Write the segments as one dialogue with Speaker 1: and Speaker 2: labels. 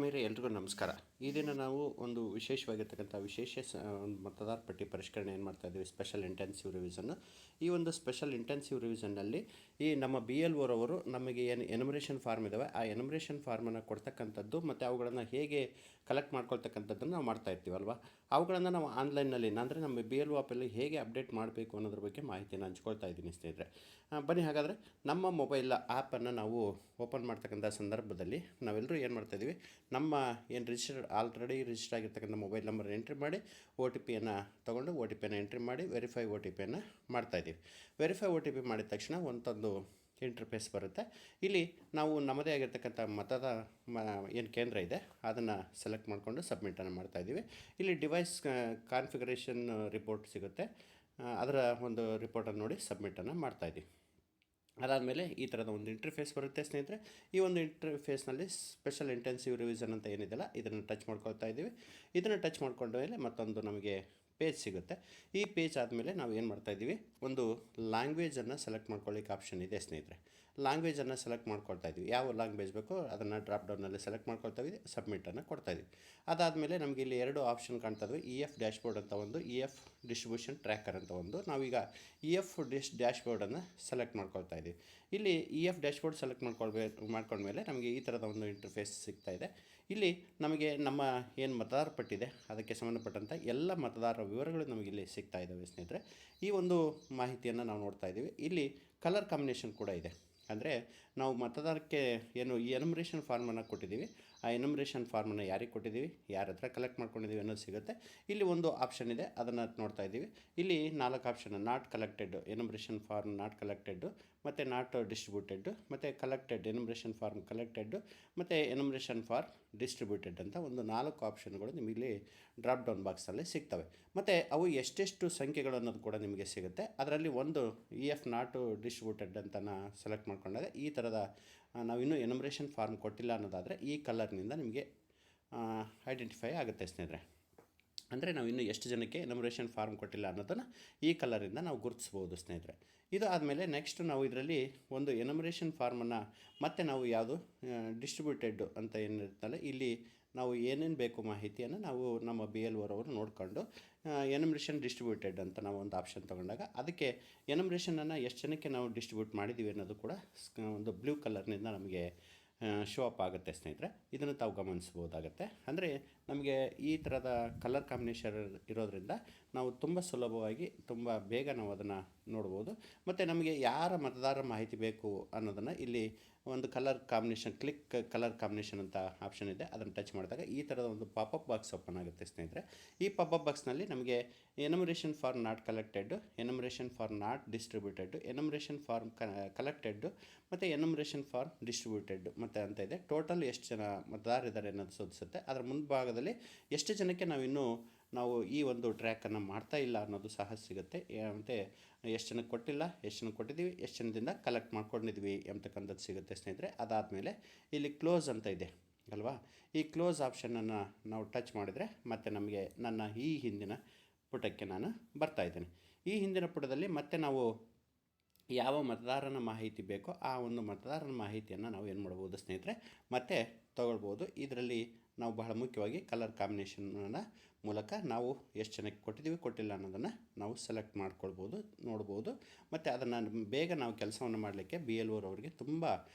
Speaker 1: ಆತ್ಮೀಯರೇ ಎಲ್ರಿಗೂ ನಮಸ್ಕಾರ. ಈ ದಿನ ನಾವು ಒಂದು ವಿಶೇಷವಾಗಿರ್ತಕ್ಕಂಥ ಒಂದು ಮತದಾರ ಪಟ್ಟಿ ಪರಿಷ್ಕರಣೆ ಏನು ಮಾಡ್ತಾ ಇದ್ದೀವಿ, ಸ್ಪೆಷಲ್ ಇಂಟೆನ್ಸಿವ್ ರಿವಿಷನ್ನು. ಈ ಒಂದು ಸ್ಪೆಷಲ್ ಇಂಟೆನ್ಸಿವ್ ರಿವಿಷನ್ನಲ್ಲಿ ಈ ನಮ್ಮ ಬಿ ಎಲ್ ಓರವರು ನಮಗೆ ಏನು ಎನುಮರೇಷನ್ ಫಾರ್ಮ್ ಇದ್ದಾವೆ, ಆ ಎನುಮರೇಷನ್ ಫಾರ್ಮನ್ನು ಕೊಡ್ತಕ್ಕಂಥದ್ದು ಮತ್ತು ಅವುಗಳನ್ನು ಹೇಗೆ ಕಲೆಕ್ಟ್ ಮಾಡ್ಕೊಳ್ತಕ್ಕಂಥದ್ದನ್ನು ನಾವು ಮಾಡ್ತಾ ಇರ್ತೀವಲ್ವ, ಅವುಗಳನ್ನು ನಾವು ಆನ್ಲೈನ್ನಲ್ಲಿ ಅಂದರೆ ನಮ್ಮ ಬಿ ಎಲ್ ಒ ಆ್ಯಪಲ್ಲಿ ಹೇಗೆ ಅಪ್ಡೇಟ್ ಮಾಡಬೇಕು ಅನ್ನೋದ್ರ ಬಗ್ಗೆ ಮಾಹಿತಿಯನ್ನು ಹಂಚ್ಕೊಳ್ತಾ ಇದ್ದೀನಿ ಸ್ನೇಹಿತರೆ. ಬನ್ನಿ ಹಾಗಾದರೆ ನಮ್ಮ ಮೊಬೈಲ್ ಆ್ಯಪನ್ನು ನಾವು ಓಪನ್ ಮಾಡ್ತಕ್ಕಂಥ ಸಂದರ್ಭದಲ್ಲಿ ನಾವೆಲ್ಲರೂ ಏನು ಮಾಡ್ತಾಯಿದ್ದೀವಿ, ನಮ್ಮ ಏನು ಆಲ್ರೆಡಿ ರಿಜಿಸ್ಟರ್ ಆಗಿರ್ತಕ್ಕಂಥ ಮೊಬೈಲ್ ನಂಬರ್ ಎಂಟ್ರಿ ಮಾಡಿ ಒ ಟಿ ಪಿಯನ್ನು ತೊಗೊಂಡು ಒ ಟಿ ಪಿಯನ್ನು ಎಂಟ್ರಿ ಮಾಡಿ ವೆರಿಫೈ ಒ ಟಿ ಪಿಯನ್ನು ಮಾಡ್ತಾಯಿದ್ದೀವಿ. ವೆರಿಫೈ ಒ ಟಿ ಪಿ ಮಾಡಿದ ತಕ್ಷಣ ಒಂದು ಇಂಟರ್ಫೇಸ್ ಬರುತ್ತೆ. ಇಲ್ಲಿ ನಾವು ನಮ್ಮದೇ ಆಗಿರ್ತಕ್ಕಂಥ ಏನು ಕೇಂದ್ರ ಇದೆ ಅದನ್ನು ಸೆಲೆಕ್ಟ್ ಮಾಡಿಕೊಂಡು ಸಬ್ಮಿಟನ್ನು ಮಾಡ್ತಾಯಿದ್ದೀವಿ. ಇಲ್ಲಿ ಡಿವೈಸ್ ಕಾನ್ಫಿಗರೇಷನ್ ರಿಪೋರ್ಟ್ ಸಿಗುತ್ತೆ, ಅದರ ಒಂದು ರಿಪೋರ್ಟನ್ನು ನೋಡಿ ಸಬ್ಮಿಟನ್ನು ಮಾಡ್ತಾಯಿದ್ದೀವಿ. ಅದಾದಮೇಲೆ ಈ ಥರದ ಒಂದು ಇಂಟರ್ಫೇಸ್ ಬರುತ್ತೆ ಸ್ನೇಹಿತರೆ. ಈ ಒಂದು ಇಂಟರ್ಫೇಸ್ನಲ್ಲಿ ಸ್ಪೆಷಲ್ ಇಂಟೆನ್ಸಿವ್ ರಿವಿಷನ್ ಅಂತ ಏನಿದೆಯಲ್ಲ ಇದನ್ನು ಟಚ್ ಮಾಡ್ಕೊಳ್ತಾ ಇದ್ದೀವಿ. ಇದನ್ನು ಟಚ್ ಮಾಡ್ಕೊಂಡ ಮೇಲೆ ಮತ್ತೊಂದು ನಮಗೆ ಪೇಜ್ ಸಿಗುತ್ತೆ. ಈ ಪೇಜ್ ಆದಮೇಲೆ ನಾವು ಏನು ಮಾಡ್ತಾಯಿದ್ದೀವಿ, ಒಂದು ಲ್ಯಾಂಗ್ವೇಜನ್ನು ಸೆಲೆಕ್ಟ್ ಮಾಡ್ಕೊಳ್ಳಿಕ್ಕೆ ಆಪ್ಷನ್ ಇದೆ ಸ್ನೇಹಿತರೆ. ಲ್ಯಾಂಗ್ವೇಜನ್ನು ಸೆಲೆಕ್ಟ್ ಮಾಡ್ಕೊಳ್ತಾ ಇದ್ದೀವಿ. ಯಾವ ಲ್ಯಾಂಗ್ವೇಜ್ ಬೇಕೋ ಅದನ್ನು ಡ್ರಾಪ್ ಡೌನಲ್ಲಿ ಸೆಲೆಕ್ಟ್ ಮಾಡ್ಕೊಳ್ತಾ ಇದ್ದೀವಿ, ಸಬ್ಮಿಟನ್ನು ಕೊಡ್ತಾಯಿದ್ದೀವಿ. ಅದಾದಮೇಲೆ ನಮಗೆ ಇಲ್ಲಿ 2 ಆಪ್ಷನ್ ಕಾಣ್ತಾ ಇದ್ವಿ, ಇ ಎಫ್ ಡ್ಯಾಶ್ಬೋರ್ಡ್ ಅಂತ ಒಂದು, ಇ ಎಫ್ ಡಿಸ್ಟ್ರಿಬ್ಯೂಷನ್ ಟ್ರ್ಯಾಕರ್ ಅಂತ ಒಂದು. ನಾವೀಗ ಇ ಎಫ್ ಡ್ಯಾಶ್ಬೋರ್ಡನ್ನು ಸೆಲೆಕ್ಟ್ ಮಾಡ್ಕೊಳ್ತಾ ಇದ್ದೀವಿ. ಇಲ್ಲಿ ಇ ಎಫ್ ಡ್ಯಾಶ್ಬೋರ್ಡ್ ಸೆಲೆಕ್ಟ್ ಮಾಡ್ಕೊಂಡ್ಮೇಲೆ ನಮಗೆ ಈ ಥರದ ಒಂದು ಇಂಟರ್ಫೇಸ್ ಸಿಗ್ತಾ ಇದೆ. ಇಲ್ಲಿ ನಮಗೆ ನಮ್ಮ ಏನು ಮತದಾರ ಪಟ್ಟಿದೆ ಅದಕ್ಕೆ ಸಂಬಂಧಪಟ್ಟಂಥ ಎಲ್ಲ ಮತದಾರರ ವಿವರಗಳು ನಮಗಿಲ್ಲಿ ಸಿಗ್ತಾ ಇದ್ದಾವೆ ಸ್ನೇಹಿತರೆ. ಈ ಒಂದು ಮಾಹಿತಿಯನ್ನು ನಾವು ನೋಡ್ತಾ ಇದ್ದೀವಿ. ಇಲ್ಲಿ ಕಲರ್ ಕಾಂಬಿನೇಷನ್ ಕೂಡ ಇದೆ. ಅಂದರೆ ನಾವು ಮತದಾರಕ್ಕೆ ಏನು ಈ ಎನುಮರೇಷನ್ ಫಾರ್ಮನ್ನು ಕೊಟ್ಟಿದ್ದೀವಿ, ಆ ಎನುಮರೇಷನ್ ಫಾರ್ಮನ್ನು ಯಾರಿಗೆ ಕೊಟ್ಟಿದ್ದೀವಿ, ಯಾರ ಹತ್ರ ಕಲೆಕ್ಟ್ ಮಾಡ್ಕೊಂಡಿದ್ದೀವಿ ಅನ್ನೋದು ಸಿಗುತ್ತೆ. ಇಲ್ಲಿ ಒಂದು ಆಪ್ಷನ್ ಇದೆ, ಅದನ್ನು ನೋಡ್ತಾ ಇದ್ದೀವಿ. ಇಲ್ಲಿ 4 option, not collected, enumeration form not collected, ಮತ್ತು ನಾಟ್ ಡಿಸ್ಟ್ರಿಬ್ಯೂಟೆಡ್, ಮತ್ತು ಕಲೆಕ್ಟೆಡ್, ಎನುಮರೇಷನ್ ಫಾರ್ಮ್ ಕಲೆಕ್ಟೆಡ್ಡು, ಮತ್ತು ಎನುಮರೇಷನ್ ಫಾರ್ ಡಿಸ್ಟ್ರಿಬ್ಯೂಟೆಡ್ ಅಂತ ಒಂದು 4 ಆಪ್ಷನ್ಗಳು ನಿಮಗೆ ಡ್ರಾಪ್ ಡೌನ್ ಬಾಕ್ಸಲ್ಲಿ ಸಿಗ್ತವೆ. ಮತ್ತು ಅವು ಎಷ್ಟೆಷ್ಟು ಸಂಖ್ಯೆಗಳು ಅನ್ನೋದು ಕೂಡ ನಿಮಗೆ ಸಿಗುತ್ತೆ. ಅದರಲ್ಲಿ ಒಂದು ಇ ಎಫ್ ನಾಟು ಡಿಸ್ಟ್ರಿಬ್ಯೂಟೆಡ್ ಅಂತ ಸೆಲೆಕ್ಟ್ ಮಾಡ್ಕೊಂಡಾಗ ಈ ಥರದ ನಾವಿನ್ನೂ ಎನುಮರೇಷನ್ ಫಾರ್ಮ್ ಕೊಟ್ಟಿಲ್ಲ ಅನ್ನೋದಾದರೆ ಈ ಕಲರ್ನಿಂದ ನಿಮಗೆ ಐಡೆಂಟಿಫೈ ಆಗುತ್ತೆ ಸ್ನೇಹಿತರೆ. ಅಂದರೆ ನಾವು ಇನ್ನೂ ಎಷ್ಟು ಜನಕ್ಕೆ ಎನುಮರೇಷನ್ ಫಾರ್ಮ್ ಕೊಟ್ಟಿಲ್ಲ ಅನ್ನೋದನ್ನು ಈ ಕಲರಿಂದ ನಾವು ಗುರುತಿಸ್ಬೋದು ಸ್ನೇಹಿತರೆ. ಇದು ಆದಮೇಲೆ ನೆಕ್ಸ್ಟ್ ನಾವು ಇದರಲ್ಲಿ ಒಂದು ಎನುಮರೇಷನ್ ಫಾರ್ಮನ್ನು ಮತ್ತೆ ನಾವು ಯಾವುದು ಡಿಸ್ಟ್ರಿಬ್ಯೂಟೆಡ್ ಅಂತ ಏನಿರುತ್ತಲ್ಲ, ಇಲ್ಲಿ ನಾವು ಏನೇನು ಬೇಕು ಮಾಹಿತಿಯನ್ನು ನಾವು ನಮ್ಮ ಬಿ ಎಲ್ ಓರವರು ನೋಡಿಕೊಂಡು ಎನುಮರೇಷನ್ ಡಿಸ್ಟ್ರಿಬ್ಯೂಟೆಡ್ ಅಂತ ನಾವು ಒಂದು ಆಪ್ಷನ್ ತೊಗೊಂಡಾಗ ಅದಕ್ಕೆ ಎನುಮರೇಷನನ್ನು ಎಷ್ಟು ಜನಕ್ಕೆ ನಾವು ಡಿಸ್ಟ್ರಿಬ್ಯೂಟ್ ಮಾಡಿದ್ದೀವಿ ಅನ್ನೋದು ಕೂಡ ಒಂದು ಬ್ಲೂ ಕಲರ್ನಿಂದ ನಮಗೆ ಶೋ ಅಪ್ ಆಗುತ್ತೆ ಸ್ನೇಹಿತರೆ. ಇದನ್ನು ತಾವು ಗಮನಿಸ್ಬೋದಾಗತ್ತೆ. ಅಂದರೆ ನಮಗೆ ಈ ಥರದ ಕಲರ್ ಕಾಂಬಿನೇಷನ್ ಇರೋದರಿಂದ ನಾವು ತುಂಬ ಸುಲಭವಾಗಿ ತುಂಬ ಬೇಗ ನಾವು ಅದನ್ನು ನೋಡ್ಬೋದು. ಮತ್ತು ನಮಗೆ ಯಾರ ಮತದಾರರ ಮಾಹಿತಿ ಬೇಕು ಅನ್ನೋದನ್ನು ಇಲ್ಲಿ ಒಂದು ಕಲರ್ ಕಾಂಬಿನೇಷನ್ ಅಂತ ಆಪ್ಷನ್ ಇದೆ, ಅದನ್ನು ಟಚ್ ಮಾಡಿದಾಗ ಈ ಥರದ ಒಂದು ಪಾಪಪ್ ಬಾಕ್ಸ್ ಓಪನ್ ಆಗುತ್ತೆ ಸ್ನೇಹಿತರೆ. ಈ ಪಾಪಪ್ ಬಾಕ್ಸ್ನಲ್ಲಿ ನಮಗೆ enumeration form not collected, enumeration form not distributed, enumeration form collected, ಮತ್ತು ಎನುಮರೇಷನ್ ಫಾರ್ ಡಿಸ್ಟ್ರಿಬ್ಯೂಟೆಡ್ ಮತ್ತು ಅಂತ ಇದೆ. ಟೋಟಲ್ ಎಷ್ಟು ಜನ ಮತದಾರರಿದ್ದಾರೆ ಅನ್ನೋದು ಸೂಚಿಸುತ್ತೆ. ಅದರ ಮುಂಭಾಗದಲ್ಲಿ ಎಷ್ಟು ಜನಕ್ಕೆ ನಾವು ಈ ಒಂದು ಟ್ರ್ಯಾಕನ್ನು ಮಾಡ್ತಾ ಇಲ್ಲ ಅನ್ನೋದು ಸಹ ಸಿಗುತ್ತೆ. ಮತ್ತು ಎಷ್ಟು ಜನಕ್ಕೆ ಕೊಟ್ಟಿಲ್ಲ, ಎಷ್ಟು ಜನಕ್ಕೆ ಕೊಟ್ಟಿದ್ದೀವಿ, ಎಷ್ಟು ಜನದಿಂದ ಕಲೆಕ್ಟ್ ಮಾಡ್ಕೊಂಡಿದ್ವಿ ಅಂತಕ್ಕಂಥದ್ದು ಸಿಗುತ್ತೆ ಸ್ನೇಹಿತರೆ. ಅದಾದಮೇಲೆ ಇಲ್ಲಿ ಕ್ಲೋಸ್ ಅಂತ ಇದೆ ಅಲ್ವಾ, ಈ ಕ್ಲೋಸ್ ಆಪ್ಷನನ್ನು ನಾವು ಟಚ್ ಮಾಡಿದರೆ ಮತ್ತೆ ನಮಗೆ ನನ್ನ ಈ ಹಿಂದಿನ ಪುಟಕ್ಕೆ ನಾನು ಬರ್ತಾಯಿದ್ದೇನೆ. ಈ ಹಿಂದಿನ ಪುಟದಲ್ಲಿ ಮತ್ತೆ ನಾವು ಯಾವ ಮತದಾರನ ಮಾಹಿತಿ ಬೇಕೋ ಆ ಒಂದು ಮತದಾರನ ಮಾಹಿತಿಯನ್ನು ನಾವು ಏನು ಮಾಡ್ಬೋದು ಸ್ನೇಹಿತರೆ, ಮತ್ತೆ ತೊಗೊಳ್ಬೋದು. ಇದರಲ್ಲಿ ನಾವು ಬಹಳ ಮುಖ್ಯವಾಗಿ ಕಲರ್ ಕಾಂಬಿನೇಷನ್ನ ಮೂಲಕ ನಾವು ಎಷ್ಟು ಜನಕ್ಕೆ ಕೊಟ್ಟಿಲ್ಲ ಅನ್ನೋದನ್ನು ನಾವು ಸೆಲೆಕ್ಟ್ ಮಾಡ್ಕೊಳ್ಬೋದು, ನೋಡ್ಬೋದು. ಮತ್ತು ಅದನ್ನು ಬೇಗ ನಾವು ಕೆಲಸವನ್ನು ಮಾಡಲಿಕ್ಕೆ ಬಿ ಎಲ್ ಓರವರಿಗೆ ತುಂಬ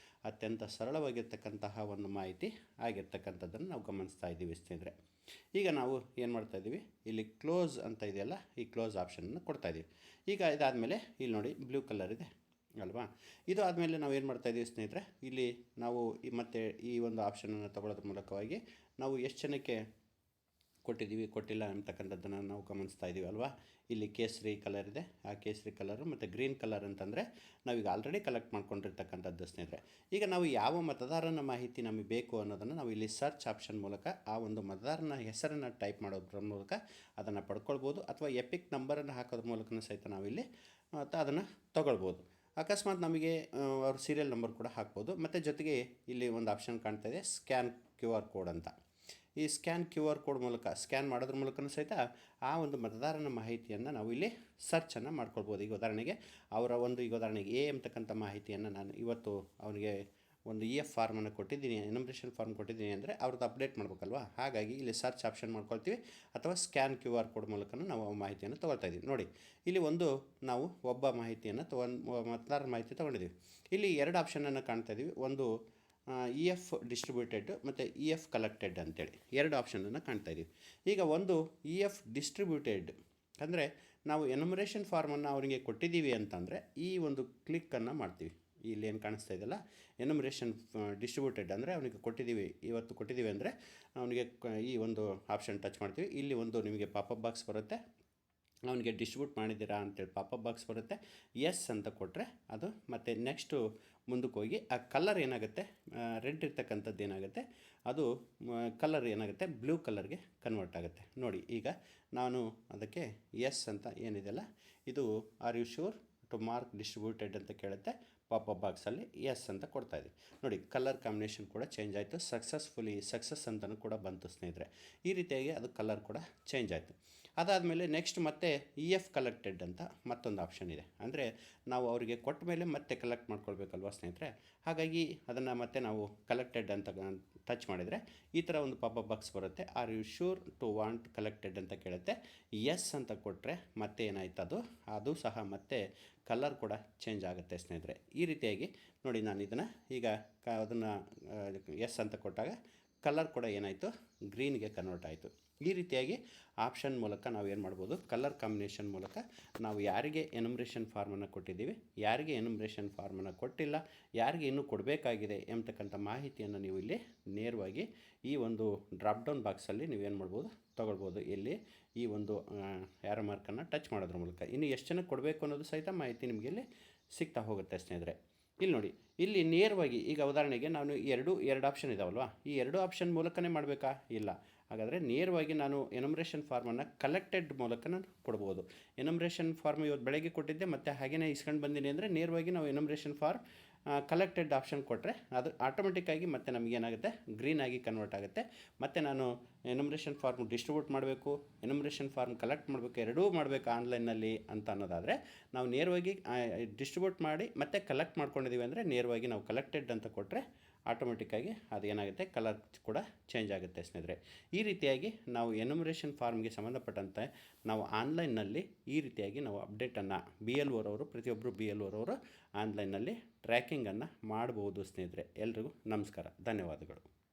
Speaker 1: ಅತ್ಯಂತ ಸರಳವಾಗಿರ್ತಕ್ಕಂತಹ ಒಂದು ಮಾಹಿತಿ ಆಗಿರ್ತಕ್ಕಂಥದ್ದನ್ನು ನಾವು ಗಮನಿಸ್ತಾ ಇದ್ದೀವಿ ಸ್ನೇಹಿತರೆ. ಈಗ ನಾವು ಏನು ಮಾಡ್ತಾಯಿದ್ದೀವಿ, ಇಲ್ಲಿ ಕ್ಲೋಸ್ ಅಂತ ಇದೆಯಲ್ಲ, ಈ ಕ್ಲೋಸ್ ಆಪ್ಷನನ್ನು ಕೊಡ್ತಾಯಿದ್ದೀವಿ. ಈಗ ಇದಾದಮೇಲೆ ಇಲ್ಲಿ ನೋಡಿ ಬ್ಲೂ ಕಲರ್ ಇದೆ ಅಲ್ವಾ. ಇದು ಆದಮೇಲೆ ನಾವು ಏನು ಮಾಡ್ತಾಯಿದ್ದೀವಿ ಸ್ನೇಹಿತರೆ, ಇಲ್ಲಿ ನಾವು ಮತ್ತೆ ಈ ಒಂದು ಆಪ್ಷನನ್ನು ತಗೊಳ್ಳೋದ್ರ ಮೂಲಕವಾಗಿ ನಾವು ಎಷ್ಟು ಜನಕ್ಕೆ ಕೊಟ್ಟಿಲ್ಲ ಅಂತಕ್ಕಂಥದ್ದನ್ನು ನಾವು ಗಮನಿಸ್ತಾ ಇದ್ದೀವಿ ಅಲ್ವಾ. ಇಲ್ಲಿ ಕೇಸರಿ ಕಲರ್ ಇದೆ, ಆ ಕೇಸರಿ ಕಲರು ಮತ್ತು ಗ್ರೀನ್ ಕಲರ್ ಅಂತಂದರೆ ನಾವೀಗ ಆಲ್ರೆಡಿ ಕಲೆಕ್ಟ್ ಮಾಡ್ಕೊಂಡಿರ್ತಕ್ಕಂಥದ್ದು ಸ್ನೇಹಿತರೆ. ಈಗ ನಾವು ಯಾವ ಮತದಾರನ ಮಾಹಿತಿ ನಮಗೆ ಬೇಕು ಅನ್ನೋದನ್ನು ನಾವು ಇಲ್ಲಿ ಸರ್ಚ್ ಆಪ್ಷನ್ ಮೂಲಕ ಆ ಒಂದು ಮತದಾರನ ಹೆಸರನ್ನು ಟೈಪ್ ಮಾಡೋದ್ರ ಮೂಲಕ ಅದನ್ನು ಪಡ್ಕೊಳ್ಬೋದು, ಅಥವಾ ಎಪಿಕ್ ನಂಬರನ್ನು ಹಾಕೋದ್ರ ಮೂಲಕ ಸಹಿತ ನಾವಿಲ್ಲಿ ಅದನ್ನು ತೊಗೊಳ್ಬೋದು. ಅಕಸ್ಮಾತ್ ನಮಗೆ ಅವ್ರ ಸೀರಿಯಲ್ ನಂಬರ್ ಕೂಡ ಹಾಕ್ಬೋದು. ಮತ್ತು ಜೊತೆಗೆ ಇಲ್ಲಿ ಒಂದು ಆಪ್ಷನ್ ಕಾಣ್ತಾ ಇದೆ, ಸ್ಕ್ಯಾನ್ QR ಕೋಡ್ ಅಂತ. ಈ ಸ್ಕ್ಯಾನ್ QR ಕೋಡ್ ಮೂಲಕ ಸ್ಕ್ಯಾನ್ ಮಾಡೋದ್ರ ಮೂಲಕ ಸಹಿತ ಆ ಒಂದು ಮತದಾರನ ಮಾಹಿತಿಯನ್ನು ನಾವು ಇಲ್ಲಿ ಸರ್ಚನ್ನು ಮಾಡ್ಕೊಳ್ಬೋದು. ಈಗ ಉದಾಹರಣೆಗೆ ಈಗ ಉದಾಹರಣೆಗೆ ಎ ಅಂತಕ್ಕಂಥ ಮಾಹಿತಿಯನ್ನು ನಾನು ಇವತ್ತು ಅವನಿಗೆ ಒಂದು EF ಫಾರ್ಮನ್ನು ಕೊಟ್ಟಿದ್ದೀನಿ, ಎನುಮರೇಷನ್ ಫಾರ್ಮ್ ಕೊಟ್ಟಿದ್ದೀನಿ ಅಂದರೆ ಅವ್ರದ್ದು ಅಪ್ಡೇಟ್ ಮಾಡಬೇಕಲ್ವಾ. ಹಾಗಾಗಿ ಇಲ್ಲಿ ಸರ್ಚ್ ಆಪ್ಷನ್ ಮಾಡ್ಕೊಳ್ತೀವಿ ಅಥವಾ ಸ್ಕ್ಯಾನ್ QR ಕೋಡ್ ಮೂಲಕ ನಾವು ಮಾಹಿತಿಯನ್ನು ತೊಗೊಳ್ತಾ ಇದ್ದೀವಿ. ನೋಡಿ ಇಲ್ಲಿ ಒಂದು ನಾವು ಒಬ್ಬ ಮಾಹಿತಿಯನ್ನು ಮತದಾರರ ಮಾಹಿತಿ ತೊಗೊಂಡಿದ್ದೀವಿ. ಇಲ್ಲಿ 2 ಆಪ್ಷನನ್ನು ಕಾಣ್ತಾ ಇದ್ದೀವಿ. ಒಂದು EF ಡಿಸ್ಟ್ರಿಬ್ಯೂಟೆಡ್ ಮತ್ತು EF ಕಲೆಕ್ಟೆಡ್ ಅಂತೇಳಿ 2 ಆಪ್ಷನನ್ನು ಕಾಣ್ತಾ ಇದ್ದೀವಿ. ಈಗ ಒಂದು EF ಡಿಸ್ಟ್ರಿಬ್ಯೂಟೆಡ್ ಅಂದರೆ ನಾವು ಎನುಮರೇಷನ್ ಫಾರ್ಮನ್ನು ಅವರಿಗೆ ಕೊಟ್ಟಿದ್ದೀವಿ ಅಂತಂದರೆ ಈ ಒಂದು ಕ್ಲಿಕ್ಕನ್ನು ಮಾಡ್ತೀವಿ. ಇಲ್ಲಿ ಏನು ಕಾಣಿಸ್ತಾ ಇದೆಯಲ್ಲ, ಎನುಮರೇಷನ್ ಡಿಸ್ಟ್ರಿಬ್ಯೂಟೆಡ್ ಅಂದರೆ ಅವನಿಗೆ ಕೊಟ್ಟಿದ್ದೀವಿ, ಇವತ್ತು ಕೊಟ್ಟಿದ್ದೀವಿ ಅಂದರೆ ಅವನಿಗೆ ಈ ಒಂದು ಆಪ್ಷನ್ ಟಚ್ ಮಾಡ್ತೀವಿ. ಇಲ್ಲಿ ಒಂದು ನಿಮಗೆ ಪಾಪಪ್ ಬಾಕ್ಸ್ ಬರುತ್ತೆ, ಅವನಿಗೆ ಡಿಸ್ಟ್ರಿಬ್ಯೂಟ್ ಮಾಡಿದ್ದೀರಾ ಅಂತೇಳಿ ಪಾಪಪ್ ಬಾಕ್ಸ್ ಬರುತ್ತೆ. ಎಸ್ ಅಂತ ಕೊಟ್ಟರೆ ಅದು ಮತ್ತು ನೆಕ್ಸ್ಟು ಮುಂದಕ್ಕೆ ಹೋಗಿ ಆ ಕಲರ್ ಏನಾಗುತ್ತೆ, ರೆಡ್ ಇರ್ತಕ್ಕಂಥದ್ದು ಏನಾಗುತ್ತೆ, ಅದು ಕಲರ್ ಏನಾಗುತ್ತೆ ಬ್ಲೂ ಕಲರ್ಗೆ ಕನ್ವರ್ಟ್ ಆಗುತ್ತೆ. ನೋಡಿ ಈಗ ನಾನು ಅದಕ್ಕೆ ಎಸ್ ಅಂತ ಏನಿದೆಯಲ್ಲ, ಇದು are you sure to mark distributed ಅಂತ ಕೇಳುತ್ತೆ. ಪಾಪಪ್ ಬಾಕ್ಸಲ್ಲಿ ಎಸ್ ಅಂತ ಕೊಡ್ತಾಯಿದ್ದೀವಿ. ನೋಡಿ ಕಲರ್ ಕಾಂಬಿನೇಷನ್ ಕೂಡ ಚೇಂಜ್ ಆಯಿತು, ಸಕ್ಸಸ್ ಅಂತಲೂ ಕೂಡ ಬಂತು ಸ್ನೇಹಿತರೆ. ಈ ರೀತಿಯಾಗಿ ಅದು ಕಲರ್ ಕೂಡ ಚೇಂಜ್ ಆಯಿತು. ಅದಾದಮೇಲೆ ನೆಕ್ಸ್ಟ್ ಮತ್ತೆ EF ಕಲೆಕ್ಟೆಡ್ ಅಂತ ಮತ್ತೊಂದು ಆಪ್ಷನ್ ಇದೆ. ಅಂದರೆ ನಾವು ಅವರಿಗೆ ಕೊಟ್ಟ ಮೇಲೆ ಮತ್ತೆ ಕಲೆಕ್ಟ್ ಮಾಡ್ಕೊಳ್ಬೇಕಲ್ವ ಸ್ನೇಹಿತರೆ. ಹಾಗಾಗಿ ಅದನ್ನು ಮತ್ತೆ ನಾವು ಕಲೆಕ್ಟೆಡ್ ಅಂತ ಟಚ್ ಮಾಡಿದರೆ ಈ ಥರ ಒಂದು ಪಾಪಪ್ ಬಾಕ್ಸ್ ಬರುತ್ತೆ. Are you sure to want collected ಅಂತ ಕೇಳುತ್ತೆ. ಎಸ್ ಅಂತ ಕೊಟ್ಟರೆ ಮತ್ತೆ ಏನಾಯ್ತು, ಅದು ಸಹ ಮತ್ತೆ ಕಲರ್ ಕೂಡ ಚೇಂಜ್ ಆಗುತ್ತೆ ಸ್ನೇಹಿತರೆ. ಈ ರೀತಿಯಾಗಿ ನೋಡಿ ನಾನು ಇದನ್ನು ಈಗ ಅದನ್ನು ಎಸ್ ಅಂತ ಕೊಟ್ಟಾಗ ಕಲರ್ ಕೂಡ ಏನಾಯಿತು, ಗ್ರೀನ್ಗೆ ಕನ್ವರ್ಟ್ ಆಯಿತು. ಈ ರೀತಿಯಾಗಿ ಆಪ್ಷನ್ ಮೂಲಕ ನಾವು ಏನು ಮಾಡ್ಬೋದು, ಕಲರ್ ಕಾಂಬಿನೇಷನ್ ಮೂಲಕ ನಾವು ಯಾರಿಗೆ ಎನುಮರೇಷನ್ ಫಾರ್ಮನ್ನು ಕೊಟ್ಟಿದ್ದೀವಿ, ಯಾರಿಗೆ ಎನುಮರೇಷನ್ ಫಾರ್ಮನ್ನು ಕೊಟ್ಟಿಲ್ಲ, ಯಾರಿಗೆ ಇನ್ನೂ ಕೊಡಬೇಕಾಗಿದೆ ಎಂಬತಕ್ಕಂಥ ಮಾಹಿತಿಯನ್ನು ನೀವು ಇಲ್ಲಿ ನೇರವಾಗಿ ಈ ಒಂದು ಡ್ರಾಪ್ ಡೌನ್ ಬಾಕ್ಸಲ್ಲಿ ನೀವೇನು ಮಾಡ್ಬೋದು, ತೊಗೊಳ್ಬೋದು. ಇಲ್ಲಿ ಈ ಒಂದು ಆರೋ ಮಾರ್ಕನ್ನು ಟಚ್ ಮಾಡೋದ್ರ ಮೂಲಕ ಇನ್ನು ಎಷ್ಟು ಜನಕ್ಕೆ ಕೊಡಬೇಕು ಅನ್ನೋದು ಸಹಿತ ಮಾಹಿತಿ ನಿಮಗೆ ಇಲ್ಲಿ ಸಿಗ್ತಾ ಹೋಗುತ್ತೆ ಸ್ನೇಹಿತರೆ. ಇಲ್ಲಿ ನೋಡಿ, ಇಲ್ಲಿ ನೇರವಾಗಿ ಈಗ ಉದಾಹರಣೆಗೆ ನಾನು ಎರಡು ಆಪ್ಷನ್ ಇದಾವಲ್ವಾ, ಈ 2 ಆಪ್ಷನ್ ಮೂಲಕನೇ ಮಾಡಬೇಕಾ? ಇಲ್ಲ. ಹಾಗಾದರೆ ನೇರವಾಗಿ ನಾನು ಎನುಮರೇಷನ್ ಫಾರ್ಮನ್ನು ಕಲೆಕ್ಟೆಡ್ ಮೂಲಕ ನಾನು ಕೊಡ್ಬೋದು. ಎನುಮರೇಷನ್ ಫಾರ್ಮ್ ಇವತ್ತು ಬೆಳಗ್ಗೆ ಕೊಟ್ಟಿದ್ದೆ ಮತ್ತು ಹಾಗೆಯೇ ಇಸ್ಕೊಂಡು ಬಂದೀನಿ ಅಂದರೆ ನೇರವಾಗಿ ನಾವು ಎನುಮರೇಷನ್ ಫಾರ್ಮ್ ಕಲೆಕ್ಟೆಡ್ ಆಪ್ಷನ್ ಕೊಟ್ಟರೆ ಅದು ಆಟೋಮೆಟಿಕ್ಕಾಗಿ ಮತ್ತೆ ನಮಗೇನಾಗುತ್ತೆ, ಗ್ರೀನಾಗಿ ಕನ್ವರ್ಟ್ ಆಗುತ್ತೆ. ಮತ್ತು ನಾನು ಎನುಮರೇಷನ್ ಫಾರ್ಮ್ ಡಿಸ್ಟ್ರಿಬ್ಯೂಟ್ ಮಾಡಬೇಕು, ಎನುಮರೇಷನ್ ಫಾರ್ಮ್ ಕಲೆಕ್ಟ್ ಮಾಡಬೇಕು, ಎರಡೂ ಮಾಡಬೇಕು ಆನ್ಲೈನಲ್ಲಿ ಅಂತ ಅನ್ನೋದಾದರೆ ನಾವು ನೇರವಾಗಿ ಡಿಸ್ಟ್ರಿಬ್ಯೂಟ್ ಮಾಡಿ ಮತ್ತು ಕಲೆಕ್ಟ್ ಮಾಡ್ಕೊಂಡಿದ್ದೀವಿ ಅಂದರೆ ನೇರವಾಗಿ ನಾವು ಕಲೆಕ್ಟೆಡ್ ಅಂತ ಕೊಟ್ಟರೆ ಆಟೋಮೆಟಿಕ್ಕಾಗಿ ಅದೇನಾಗುತ್ತೆ, ಕಲರ್ ಕೂಡ ಚೇಂಜ್ ಆಗುತ್ತೆ ಸ್ನೇಹಿತರೆ. ಈ ರೀತಿಯಾಗಿ ನಾವು ಎನುಮರೇಷನ್ ಫಾರ್ಮ್ಗೆ ಸಂಬಂಧಪಟ್ಟಂತೆ ನಾವು ಆನ್ಲೈನ್ನಲ್ಲಿ ಈ ರೀತಿಯಾಗಿ ನಾವು ಅಪ್ಡೇಟನ್ನು ಪ್ರತಿಯೊಬ್ಬರು BLOರವರು ಆನ್ಲೈನ್ನಲ್ಲಿ ಟ್ರ್ಯಾಕಿಂಗನ್ನು ಮಾಡ್ಬೋದು ಸ್ನೇಹಿತರೆ. ಎಲ್ರಿಗೂ ನಮಸ್ಕಾರ, ಧನ್ಯವಾದಗಳು.